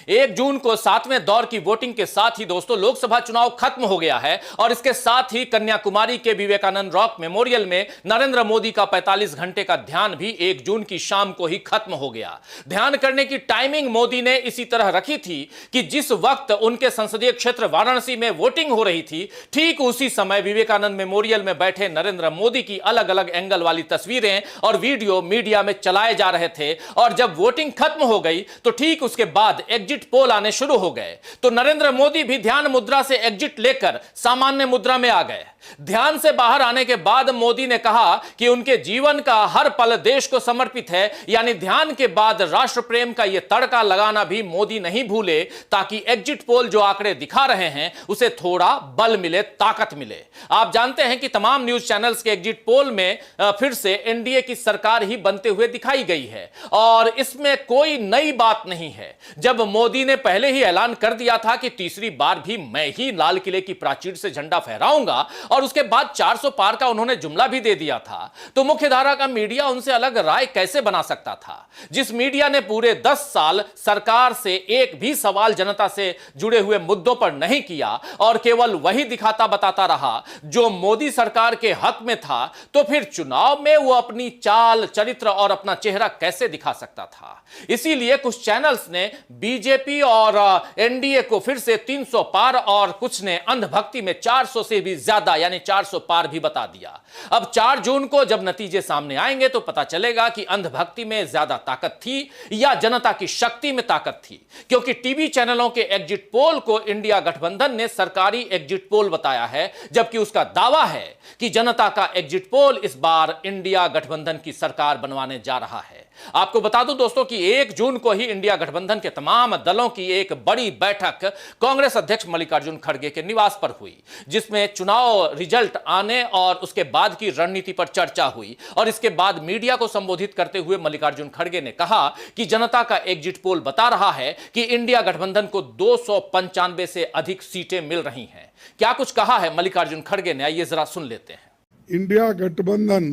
1 जून को 7वें दौर की वोटिंग के साथ ही दोस्तों लोकसभा चुनाव खत्म हो गया है और इसके साथ ही कन्याकुमारी के विवेकानंद रॉक मेमोरियल में नरेंद्र मोदी का 45 घंटे का ध्यान भी 1 जून की शाम को ही खत्म हो गया। ध्यान करने की टाइमिंग मोदी ने इसी तरह रखी थी कि जिस वक्त उनके संसदीय क्षेत्र वाराणसी में वोटिंग हो रही थी, ठीक उसी समय विवेकानंद मेमोरियल में बैठे नरेंद्र मोदी की अलग अलग एंगल वाली तस्वीरें और वीडियो मीडिया में चलाए जा रहे थे। और जब वोटिंग खत्म हो गई तो ठीक उसके बाद एग्जिट पोल आने शुरू हो गए तो नरेंद्र मोदी भी ध्यान मुद्रा से एग्जिट लेकर सामान्य मुद्रा में आ गए। ध्यान से बाहर आने के बाद मोदी ने कहा कि उनके जीवन का हर पल देश को समर्पित है, यानी ध्यान के बाद राष्ट्र प्रेम का यह तड़का लगाना भी मोदी नहीं भूले ताकि एग्जिट पोल जो आंकड़े दिखा रहे हैं उसे थोड़ा बल मिले, ताकत मिले। आप जानते हैं कि तमाम न्यूज चैनल्स के एग्जिट पोल में फिर से एनडीए की सरकार ही बनते हुए दिखाई गई है और इसमें कोई नई बात नहीं है। जब मोदी ने पहले ही ऐलान कर दिया था कि तीसरी बार भी मैं ही लाल किले की प्राचीर से झंडा फहराऊंगा और उसके बाद 400 पार का उन्होंने जुमला भी दे दिया था, तो मुख्य धारा का मीडिया उनसे अलग राय कैसे बना सकता था? जिस मीडिया ने पूरे 10 साल सरकार से एक भी सवाल जनता से जुड़े हुए मुद्दों पर नहीं किया और केवल वही दिखाता बताता रहा जो मोदी सरकार के हक में था, तो फिर चुनाव में वो अपनी चाल, चरित्र और अपना चेहरा कैसे दिखा सकता था? इसीलिए कुछ चैनल्स ने बीजेपी और एनडीए को फिर से 300 पार और कुछ ने अंधभक्ति में 400 से भी ज्यादा यानी 400 पार भी बता दिया। अब 4 जून को जब नतीजे सामने आएंगे तो पता चलेगा कि अंधभक्ति में ज्यादा ताकत थी या जनता की शक्ति में ताकत थी, क्योंकि टीवी चैनलों के एग्जिट पोल को इंडिया गठबंधन ने सरकारी एग्जिट पोल बताया है, जबकि उसका दावा है कि जनता का एग्जिट पोल इस बार इंडिया गठबंधन की सरकार बनवाने जा रहा है। आपको बता दूं दोस्तों कि 1 जून को ही इंडिया गठबंधन के तमाम दलों की एक बड़ी बैठक कांग्रेस अध्यक्ष मल्लिकार्जुन खड़गे के निवास पर हुई, जिसमें चुनाव रिजल्ट आने और उसके बाद की रणनीति पर चर्चा हुई। और इसके बाद मीडिया को संबोधित करते हुए मल्लिकार्जुन खड़गे ने कहा कि जनता का एग्जिट पोल बता रहा है कि इंडिया गठबंधन को 295 से अधिक सीटें मिल रही हैं। क्या कुछ कहा है मल्लिकार्जुन खड़गे ने, आइए जरा सुन लेते हैं। इंडिया गठबंधन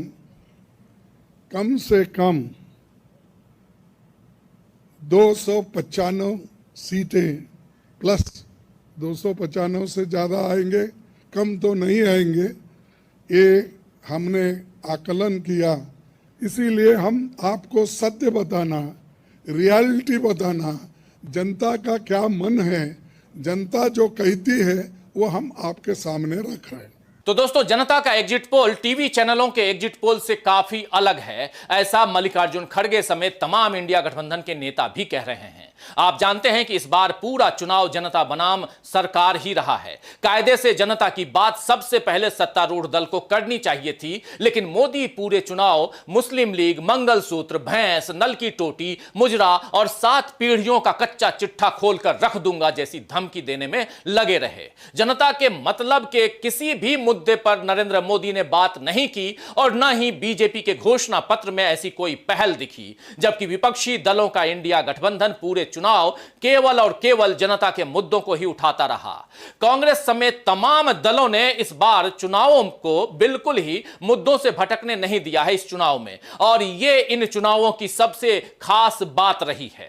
कम से कम 295 सीटें प्लस 295 से ज़्यादा आएंगे, कम तो नहीं आएंगे, ये हमने आकलन किया। इसीलिए हम आपको सत्य बताना, रियलिटी बताना, जनता का क्या मन है, जनता जो कहती है वो हम आपके सामने रख रहे हैं। तो दोस्तों जनता का एग्जिट पोल टीवी चैनलों के एग्जिट पोल से काफी अलग है, ऐसा मल्लिकार्जुन खड़गे समेत तमाम इंडिया गठबंधन के नेता भी कह रहे हैं। आप जानते हैं कि इस बार पूरा चुनाव जनता बनाम सरकार ही रहा है। कायदे से जनता की बात सबसे पहले सत्तारूढ़ दल को करनी चाहिए थी, लेकिन मोदी पूरे चुनाव मुस्लिम लीग, मंगलसूत्र, भैंस, नल की टोटी, मुजरा और 7 पीढ़ियों का कच्चा चिट्ठा खोलकर रख दूंगा जैसी धमकी देने में लगे रहे। जनता के मतलब के किसी भी मुद्दे पर नरेंद्र मोदी ने बात नहीं की और न ही बीजेपी के घोषणा पत्र में ऐसी कोई पहल दिखी, जबकि विपक्षी दलों का इंडिया गठबंधन पूरे चुनाव केवल और केवल जनता के मुद्दों को ही उठाता रहा। कांग्रेस समेत तमाम दलों ने इस बार चुनावों को बिल्कुल ही मुद्दों से भटकने नहीं दिया है इस चुनाव में, और यह इन चुनावों की सबसे खास बात रही है।